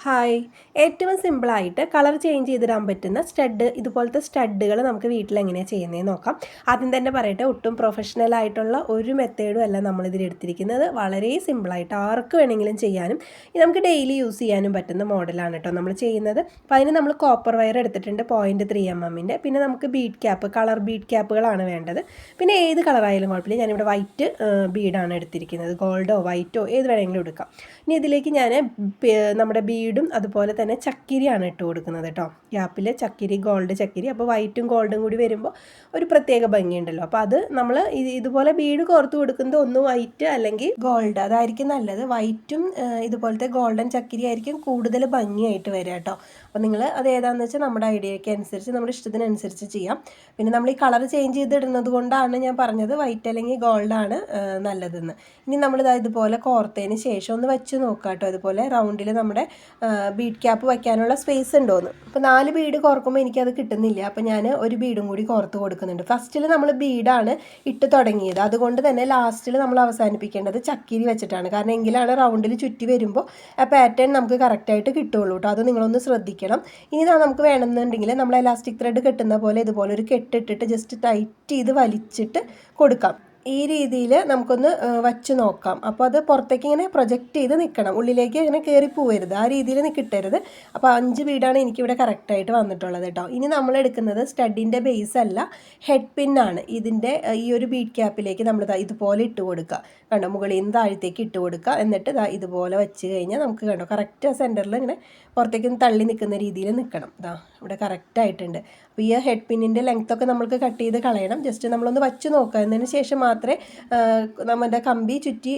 Hi, ഏറ്റവും സിമ്പിളായിട്ട് colour change ചെയ്തിടാൻ പറ്റുന്ന ഇതുപോലത്തെ സ്റ്റഡുകൾ നമുക്ക് വീട്ടിൽ എങ്ങനെയാണ് ചെയ്യുന്നതെന്ന് നോക്കാം. ആദ്യം തന്നെ പറയട്ടെ, ഒട്ടും പ്രൊഫഷണൽ ആയിട്ടുള്ള ഒരു മെത്തേഡും അല്ല നമ്മളിതിൽ എടുത്തിരിക്കുന്നത്. വളരെ സിമ്പിളായിട്ട് ആർക്ക് വേണമെങ്കിലും ചെയ്യാനും നമുക്ക് ഡെയിലി യൂസ് ചെയ്യാനും പറ്റുന്ന മോഡലാണ് കേട്ടോ നമ്മൾ ചെയ്യുന്നത്. അപ്പോൾ അതിന് നമ്മൾ കോപ്പർ വയർ എടുത്തിട്ടുണ്ട് 0.3 mm. പിന്നെ നമുക്ക് ബീഡ് ക്യാപ്പ്, കളർ ബീഡ് ക്യാപ്പുകളാണ് വേണ്ടത്. പിന്നെ ഏത് കളറായാലും കുഴപ്പമില്ല. ഞാനിവിടെ വൈറ്റ് ബീഡാണ് എടുത്തിരിക്കുന്നത്. ഗോൾഡോ വൈറ്റോ ഏത് വേണമെങ്കിലും എടുക്കാം. ഇനി ഇതിലേക്ക് ഞാൻ നമ്മുടെ ബീഡും അതുപോലെ തന്നെ ചക്കിരിയാണ് ഇട്ട് കൊടുക്കുന്നത് കേട്ടോ. ഗ്യാപ്പിൽ ചക്കിരി, ഗോൾഡ് ചക്കിരി. അപ്പോൾ വൈറ്റും ഗോൾഡും കൂടി വരുമ്പോൾ ഒരു പ്രത്യേക ഭംഗിയുണ്ടല്ലോ. അപ്പോൾ അത് നമ്മൾ ഇതുപോലെ ബീഡ് കോർത്ത് കൊടുക്കുന്നത് ഒന്ന് വൈറ്റ് അല്ലെങ്കിൽ ഗോൾഡ്, അതായിരിക്കും നല്ലത്. വൈറ്റും ഇതുപോലത്തെ ഗോൾഡൻ ചക്കിരി ആയിരിക്കും കൂടുതൽ ഭംഗിയായിട്ട് വരിക കേട്ടോ. അപ്പോൾ നിങ്ങൾ അത് ഏതാണെന്ന് വെച്ചാൽ നമ്മുടെ ഐഡിയയ്ക്ക് അനുസരിച്ച്, നമ്മുടെ ഇഷ്ടത്തിനനുസരിച്ച് ചെയ്യാം. പിന്നെ നമ്മൾ ഈ കളർ ചേഞ്ച് ചെയ്തിടുന്നത് കൊണ്ടാണ് ഞാൻ പറഞ്ഞത് വൈറ്റ് അല്ലെങ്കിൽ ഗോൾഡാണ് നല്ലതെന്ന്. ഇനി നമ്മളിത് ഇതുപോലെ കോർത്തതിന് ശേഷം ഒന്ന് വെച്ച് നോക്കാം കേട്ടോ. ഇതുപോലെ റൗണ്ടിൽ നമ്മുടെ ബീഡ് ക്യാപ്പ് വയ്ക്കാനുള്ള സ്പേസ് ഉണ്ടോയെന്ന്. അപ്പോൾ 4 ബീഡ് കോർക്കുമ്പോൾ എനിക്കത് കിട്ടുന്നില്ല. അപ്പോൾ ഞാൻ ഒരു ബീഡും കൂടി കോർത്ത് കൊടുക്കുന്നുണ്ട്. ഫസ്റ്റിൽ നമ്മൾ ബീഡാണ് ഇട്ട് തുടങ്ങിയത്, അതുകൊണ്ട് തന്നെ ലാസ്റ്റിൽ നമ്മൾ അവസാനിപ്പിക്കേണ്ടത് ചക്കിരി വെച്ചിട്ടാണ്. കാരണം എങ്കിലാണ് റൗണ്ടിൽ ചുറ്റി വരുമ്പോൾ ആ പാറ്റേൺ നമുക്ക് കറക്റ്റായിട്ട് കിട്ടുള്ളൂ കേട്ടോ. അത് നിങ്ങളൊന്ന് ശ്രദ്ധിക്കണം. ഇനി നമുക്ക് വേണമെന്നുണ്ടെങ്കിൽ നമ്മൾ എലാസ്റ്റിക് ത്രെഡ് കെട്ടുന്ന പോലെ ഇതുപോലെ ഒരു കെട്ടിട്ടിട്ട് ജസ്റ്റ് ടൈറ്റ് ചെയ്ത് വലിച്ചിട്ട് കൊടുക്കാം. ഈ രീതിയിൽ നമുക്കൊന്ന് വച്ച് നോക്കാം. അപ്പോൾ അത് പുറത്തേക്ക് ഇങ്ങനെ പ്രൊജക്റ്റ് ചെയ്ത് നിൽക്കണം, ഉള്ളിലേക്ക് ഇങ്ങനെ കയറി പോവരുത്, ആ രീതിയിൽ കിട്ടരുത്. അപ്പോൾ 5 ബീഡാണ് എനിക്കിവിടെ കറക്റ്റായിട്ട് വന്നിട്ടുള്ളത് കേട്ടോ. ഇനി നമ്മൾ എടുക്കുന്നത് സ്റ്റഡിൻ്റെ ബേസ് അല്ല, ഹെഡ് പിന്നാണ്. ഇതിൻ്റെ ഈ ഒരു ബീഡ് ക്യാപ്പിലേക്ക് നമ്മൾ ഇതുപോലെ ഇട്ട് കൊടുക്കുക. കണ്ടോ, മുകളിൽ നിന്ന് താഴത്തേക്ക് ഇട്ട് കൊടുക്കുക. എന്നിട്ട് ഇതുപോലെ വെച്ച് കഴിഞ്ഞാൽ നമുക്ക് കണ്ടോ കറക്റ്റ് ആ സെൻറ്ററിൽ ഇങ്ങനെ പുറത്തേക്ക് തള്ളി നിൽക്കുന്ന രീതിയിൽ നിൽക്കണം. ഇവിടെ കറക്റ്റായിട്ടുണ്ട്. അപ്പോൾ ഈ ഹെഡ് പിന്നിൻ്റെ ലെങ്ത്തൊക്കെ നമ്മൾക്ക് കട്ട് ചെയ്ത് കളയണം. ജസ്റ്റ് നമ്മളൊന്ന് വച്ച് നോക്കുക. എന്നതിന് ശേഷം മാത്രമേ നമ്മുടെ കമ്പി ചുറ്റി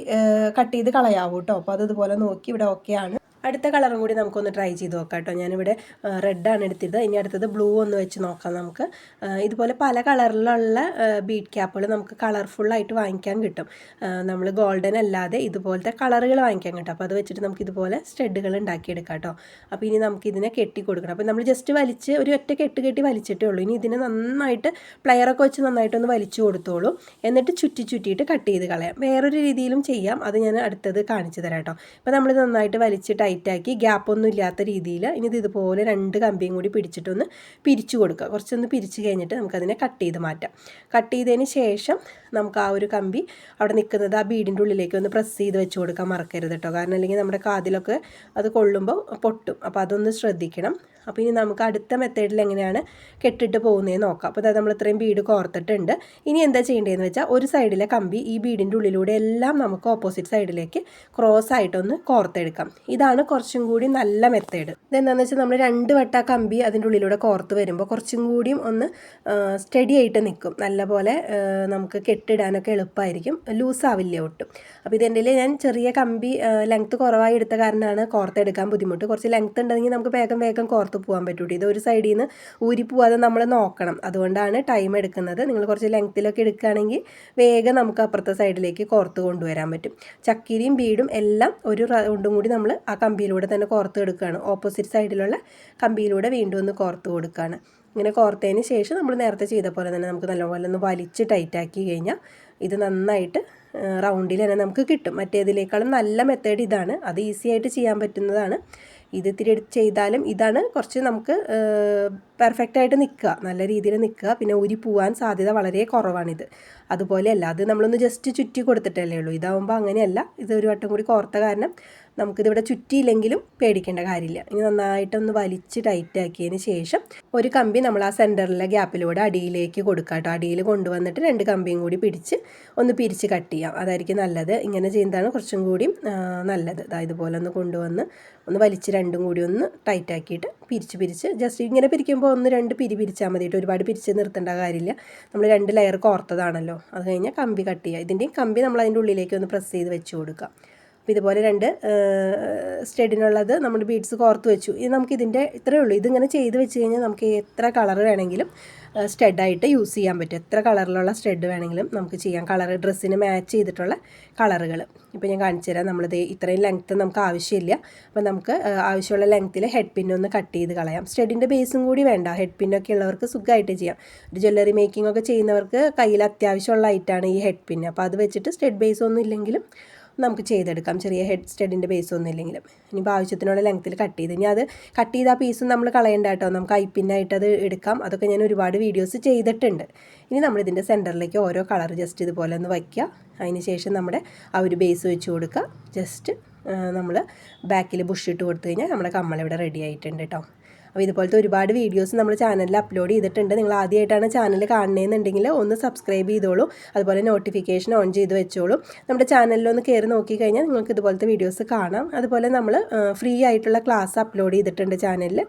കട്ട് ചെയ്ത് കളയാവൂ കേട്ടോ. അപ്പോൾ അത് ഇതുപോലെ നോക്കി ഇവിടെ ഓക്കെയാണ്. അടുത്ത കളറും കൂടി നമുക്കൊന്ന് ട്രൈ ചെയ്ത് നോക്കാം കേട്ടോ. ഞാനിവിടെ റെഡാണ് എടുത്തത്. ഇനി അടുത്തത് ബ്ലൂ ഒന്ന് വെച്ച് നോക്കാം നമുക്ക്. ഇതുപോലെ പല കളറിലുള്ള ബീഡ് ക്യാപ്പുകൾ നമുക്ക് കളർഫുള്ളായിട്ട് വാങ്ങിക്കാൻ കിട്ടും. നമ്മൾ ഗോൾഡൻ അല്ലാതെ ഇതുപോലത്തെ കളറുകൾ വാങ്ങിക്കാൻ കിട്ടും. അപ്പോൾ അത് വെച്ചിട്ട് നമുക്ക് ഇതുപോലെ സ്റ്റഡുകൾ ഉണ്ടാക്കിയെടുക്കാം കേട്ടോ. അപ്പോൾ ഇനി നമുക്കിതിനെ കെട്ടി കൊടുക്കണം. അപ്പോൾ നമ്മൾ ജസ്റ്റ് വലിച്ച് ഒരു ഒറ്റ കെട്ടി വലിച്ചിട്ടേ ഉള്ളൂ. ഇനി ഇതിനെ നന്നായിട്ട് പ്ലെയറൊക്കെ വെച്ച് നന്നായിട്ടൊന്ന് വലിച്ചു കൊടുത്തോളൂ. എന്നിട്ട് ചുറ്റിയിട്ട് കട്ട് ചെയ്ത് കളയാം. വേറൊരു രീതിയിലും ചെയ്യാം, അത് ഞാൻ അടുത്തത് കാണിച്ചു തരാം കേട്ടോ. അപ്പോൾ നമ്മൾ നന്നായിട്ട് വലിച്ച് ടൈറ്റാക്കി ഗ്യാപ്പൊന്നും ഇല്ലാത്ത രീതിയിൽ ഇനി ഇതുപോലെ 2 കമ്പിയും കൂടി പിടിച്ചിട്ടൊന്ന് പിരിച്ചു കൊടുക്കുക. കുറച്ചൊന്ന് പിരിച്ച് കഴിഞ്ഞിട്ട് നമുക്കതിനെ കട്ട് ചെയ്ത് മാറ്റാം. കട്ട് ചെയ്തതിന് ശേഷം നമുക്ക് ആ ഒരു കമ്പി അവിടെ നിൽക്കുന്നത് ആ ബീഡിൻ്റെ ഉള്ളിലേക്ക് ഒന്ന് പ്രസ് ചെയ്ത് വെച്ച് കൊടുക്കാൻ മറക്കരുത് കേട്ടോ. കാരണം അല്ലെങ്കിൽ നമ്മുടെ കാതിലൊക്കെ അത് കൊള്ളുമ്പോൾ പൊട്ടും. അപ്പോൾ അതൊന്ന് ശ്രദ്ധിക്കണം. അപ്പോൾ ഇനി നമുക്ക് അടുത്ത മെത്തേഡിൽ എങ്ങനെയാണ് കെട്ടിട്ട് പോകുന്നതെന്ന് നോക്കാം. അപ്പോൾ അതായത് നമ്മൾ ഇത്രയും ബീഡ് കോർത്തിട്ടുണ്ട്. ഇനി എന്താ ചെയ്യേണ്ടതെന്ന് വെച്ചാൽ ഒരു സൈഡിലെ കമ്പി ഈ ബീഡിൻ്റെ ഉള്ളിലൂടെ എല്ലാം നമുക്ക് ഓപ്പോസിറ്റ് സൈഡിലേക്ക് ക്രോസ് ആയിട്ടൊന്ന് കോർത്തെടുക്കാം. ഇതാണ് കുറച്ചും കൂടി നല്ല മെത്തേഡ്. ഇതെന്താണെന്ന് വെച്ചാൽ നമ്മൾ 2 വട്ട കമ്പി അതിൻ്റെ ഉള്ളിലൂടെ കോർത്ത് വരുമ്പോൾ കുറച്ചും കൂടിയും ഒന്ന് സ്റ്റഡി ആയിട്ട് നിൽക്കും. നല്ലപോലെ നമുക്ക് കെട്ടിടാനൊക്കെ എളുപ്പമായിരിക്കും, ലൂസാവില്ല ഒട്ടും. അപ്പോൾ ഇതിൻ്റെ ഞാൻ ചെറിയ കമ്പി ലെങ്ത്ത് കുറവായി എടുത്ത കാരണമാണ് കോർത്തെടുക്കാൻ ബുദ്ധിമുട്ട്. കുറച്ച് ലെങ്ത്ത് ഉണ്ടെങ്കിൽ നമുക്ക് വേഗം കോർത്ത് പോകാൻ പറ്റൂട്ടോ. ഇത് ഒരു സൈഡിൽ നിന്ന് ഊരി പോവാതെ നമ്മൾ നോക്കണം. അതുകൊണ്ടാണ് ടൈം എടുക്കുന്നത്. നിങ്ങൾ കുറച്ച് ലെങ്ത്തിലൊക്കെ എടുക്കുകയാണെങ്കിൽ വേഗം നമുക്ക് അപ്പുറത്തെ സൈഡിലേക്ക് കോർത്ത് കൊണ്ടുവരാൻ പറ്റും. ചക്കിരിയും ബീഡും എല്ലാം ഒരു റൗണ്ടും കൂടി നമ്മൾ ആ കമ്പിയിലൂടെ തന്നെ കോർത്ത് എടുക്കുകയാണ്. ഓപ്പോസിറ്റ് സൈഡിലുള്ള കമ്പിയിലൂടെ വീണ്ടും ഒന്ന് കോർത്ത് കൊടുക്കുകയാണ്. ഇങ്ങനെ കോർത്തതിന് ശേഷം നമ്മൾ നേരത്തെ ചെയ്ത പോലെ തന്നെ നമുക്ക് നല്ലപോലെ ഒന്ന് വലിച്ച് ടൈറ്റാക്കി കഴിഞ്ഞാൽ ഇത് നന്നായിട്ട് റൗണ്ടിൽ തന്നെ നമുക്ക് കിട്ടും. മറ്റേതിനേക്കാളും നല്ല മെത്തേഡ് ഇതാണ്. അത് ഈസി ആയിട്ട് ചെയ്യാൻ പറ്റുന്നതാണ്. ഇത് ഇത്തിരി ചെയ്താലും ഇതാണ് കുറച്ച് നമുക്ക് പെർഫെക്റ്റായിട്ട് നിൽക്കുക, നല്ല രീതിയിൽ നിൽക്കുക. പിന്നെ ഊരി പോകാൻ സാധ്യത വളരെ കുറവാണിത്. അതുപോലെയല്ല, അത് നമ്മളൊന്ന് ജസ്റ്റ് ചുറ്റി കൊടുത്തിട്ടല്ലേ ഉള്ളൂ. ഇതാവുമ്പോൾ അങ്ങനെയല്ല. ഇത് ഒരു വട്ടം കൂടി കോർത്ത കാരണം നമുക്കിതിവിടെ ചുറ്റിയില്ലെങ്കിലും പേടിക്കേണ്ട കാര്യമില്ല. ഇനി നന്നായിട്ടൊന്ന് വലിച്ച് ടൈറ്റാക്കിയതിന് ശേഷം ഒരു കമ്പി നമ്മൾ ആ സെൻറ്ററിലെ ഗ്യാപ്പിലൂടെ അടിയിലേക്ക് കൊടുക്കാം കേട്ടോ. അടിയിൽ കൊണ്ടുവന്നിട്ട് 2 കമ്പിയും കൂടി പിടിച്ച് ഒന്ന് പിരിച്ച് കട്ട് ചെയ്യാം. അതായിരിക്കും നല്ലത്. ഇങ്ങനെ ചെയ്യുന്നതാണ് കുറച്ചും കൂടി നല്ലത്. ഇതുപോലെ ഒന്ന് കൊണ്ടുവന്ന് ഒന്ന് വലിച്ച് 2ഉം കൂടി ഒന്ന് ടൈറ്റാക്കിയിട്ട് പിരിച്ച് ജസ്റ്റ് ഇങ്ങനെ പിരിക്കുമ്പോൾ 1-2 പിരിച്ചാൽ മതിയിട്ട്. ഒരുപാട് പിരിച്ച് നിർത്തേണ്ട കാര്യമില്ല. നമ്മൾ 2 ലെയർ കോർത്തതാണല്ലോ. അത് കഴിഞ്ഞാൽ കമ്പി കട്ട് ചെയ്യുക. ഇതിൻ്റെയും കമ്പി നമ്മൾ അതിൻ്റെ ഉള്ളിലേക്ക് ഒന്ന് പ്രസ് ചെയ്ത് വെച്ച് കൊടുക്കുക. അപ്പോൾ ഇതുപോലെ 2 സ്റ്റഡിനുള്ളത് നമ്മൾ ബീഡ്സ് കോർത്ത് വെച്ചു. ഇത് നമുക്കിതിൻ്റെ ഇത്രയേ ഉള്ളൂ. ഇതിങ്ങനെ ചെയ്ത് വെച്ച് കഴിഞ്ഞാൽ നമുക്ക് എത്ര കളർ വേണമെങ്കിലും സ്റ്റഡായിട്ട് യൂസ് ചെയ്യാൻ പറ്റും. എത്ര കളറിലുള്ള സ്റ്റഡ് വേണമെങ്കിലും നമുക്ക് ചെയ്യാം. ഡ്രസ്സിന് മാച്ച് ചെയ്തിട്ടുള്ള കളറുകൾ ഇപ്പോൾ ഞാൻ കാണിച്ചു തരാം. നമ്മളിത് ഇത്രയും ലെങ്ത്ത് നമുക്ക് ആവശ്യമില്ല. അപ്പോൾ നമുക്ക് ആവശ്യമുള്ള ലെങ്ത്തിൽ ഹെഡ് പിന്നൊന്ന് കട്ട് ചെയ്ത് കളയാം. സ്റ്റഡിൻ്റെ ബേസും കൂടി വേണ്ട. ഹെഡ് പിന്നൊക്കെ ഉള്ളവർക്ക് സുഖമായിട്ട് ചെയ്യാം. ഒരു ജ്വല്ലറി മേക്കിംഗ് ഒക്കെ ചെയ്യുന്നവർക്ക് കയ്യിൽ അത്യാവശ്യമുള്ള ഐറ്റാണ് ഈ ഹെഡ് പിൻ. അപ്പോൾ അത് വെച്ചിട്ട് സ്റ്റഡ് ബേസ് ഒന്നും ഇല്ലെങ്കിലും നമുക്ക് ചെയ്തെടുക്കാം. ചെറിയ ഹെഡ് സ്റ്റഡിൻ്റെ ബേസ് ഒന്നും ഇല്ലെങ്കിലും. ഇനിയിപ്പോൾ ആവശ്യത്തിനുള്ള ലെങ്ത്തിൽ കട്ട് ചെയ്ത്, ഇനി അത് കട്ട് ചെയ്ത ആ പീസും നമ്മൾ കളയണ്ട കേട്ടോ, നമുക്ക് ഐപ്പിന്നായിട്ട് അത് എടുക്കാം. അതൊക്കെ ഞാൻ ഒരുപാട് വീഡിയോസ് ചെയ്തിട്ടുണ്ട്. ഇനി നമ്മളിതിൻ്റെ സെൻറ്ററിലേക്ക് ഓരോ കളർ ജസ്റ്റ് ഇതുപോലെ ഒന്ന് വയ്ക്കുക. അതിന് ശേഷം നമ്മുടെ ആ ഒരു ബേസ് വെച്ച് കൊടുക്കുക. ജസ്റ്റ് നമ്മൾ ബാക്കിൽ ബുഷ് ഇട്ട് കൊടുത്തു കഴിഞ്ഞാൽ നമ്മുടെ കമ്മലിവിടെ റെഡി ആയിട്ടുണ്ട് കേട്ടോ. അപ്പോൾ ഇതുപോലത്തെ ഒരുപാട് വീഡിയോസ് നമ്മൾ ചാനലിൽ അപ്ലോഡ് ചെയ്തിട്ടുണ്ട്. നിങ്ങൾ ആദ്യമായിട്ടാണ് ചാനൽ കാണുന്നതെന്നുണ്ടെങ്കിൽ ഒന്ന് സബ്സ്ക്രൈബ് ചെയ്തോളൂ. അതുപോലെ നോട്ടിഫിക്കേഷൻ ഓൺ ചെയ്ത് വെച്ചോളൂ. നമ്മുടെ ചാനലിലൊന്ന് കയറി നോക്കിക്കഴിഞ്ഞാൽ നിങ്ങൾക്ക് ഇതുപോലത്തെ വീഡിയോസ് കാണാം. അതുപോലെ നമ്മൾ ഫ്രീ ആയിട്ടുള്ള ക്ലാസ് അപ്ലോഡ് ചെയ്തിട്ടുണ്ട് ചാനലിൽ.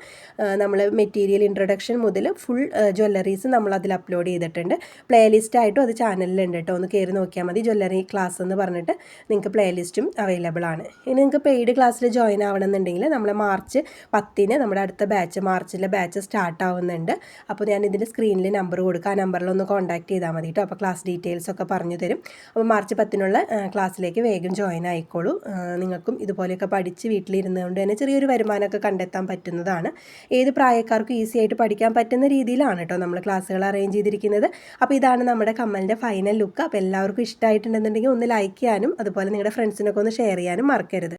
നമ്മൾ മെറ്റീരിയൽ ഇൻട്രൊഡക്ഷൻ മുതൽ ഫുൾ ജ്വല്ലറീസ് നമ്മൾ അതിൽ അപ്ലോഡ് ചെയ്തിട്ടുണ്ട്. പ്ലേലിസ്റ്റ് ആയിട്ടും അത് ചാനലിലുണ്ട് കേട്ടോ. ഒന്ന് കയറി നോക്കിയാൽ മതി. ജ്വല്ലറി ക്ലാസ് എന്ന് പറഞ്ഞിട്ട് നിങ്ങൾക്ക് പ്ലേലിസ്റ്റും അവൈലബിൾ ആണ്. ഇനി നിങ്ങൾക്ക് പെയ്ഡ് ക്ലാസ്സിൽ ജോയിൻ ആവണമെന്നുണ്ടെങ്കിൽ നമ്മൾ മാർച്ച് 10 നമ്മുടെ അടുത്ത മാർച്ചിലെ ബാച്ച് സ്റ്റാർട്ട് ആവുന്നുണ്ട്. അപ്പോൾ ഞാൻ ഇതിൻ്റെ സ്ക്രീനിൽ നമ്പർ കൊടുക്കുക. ആ നമ്പറിലൊന്ന് കോൺടാക്ട് ചെയ്താൽ മതി കേട്ടോ. അപ്പോൾ ക്ലാസ് ഡീറ്റെയിൽസ് ഒക്കെ പറഞ്ഞു തരും. അപ്പോൾ മാർച്ച് 10 ക്ലാസ്സിലേക്ക് വേഗം ജോയിൻ ആയിക്കോളൂ. നിങ്ങൾക്കും ഇതുപോലെയൊക്കെ പഠിച്ച് വീട്ടിലിരുന്നുകൊണ്ട് തന്നെ ചെറിയൊരു വരുമാനമൊക്കെ കണ്ടെത്താൻ പറ്റുന്നതാണ്. ഏത് പ്രായക്കാർക്കും ഈസി ആയിട്ട് പഠിക്കാൻ പറ്റുന്ന രീതിയിലാണ് കേട്ടോ നമ്മൾ ക്ലാസ്സുകൾ അറേഞ്ച് ചെയ്തിരിക്കുന്നത്. അപ്പോൾ ഇതാണ് നമ്മുടെ കമ്മലിൻ്റെ ഫൈനൽ ലുക്ക്. അപ്പോൾ എല്ലാവർക്കും ഇഷ്ടമായിട്ടുണ്ടെന്നുണ്ടെങ്കിൽ ഒന്ന് ലൈക്ക് ചെയ്യാനും അതുപോലെ നിങ്ങളുടെ ഫ്രണ്ട്സിനൊക്കെ ഒന്ന് ഷെയർ ചെയ്യാനും മറക്കരുത്.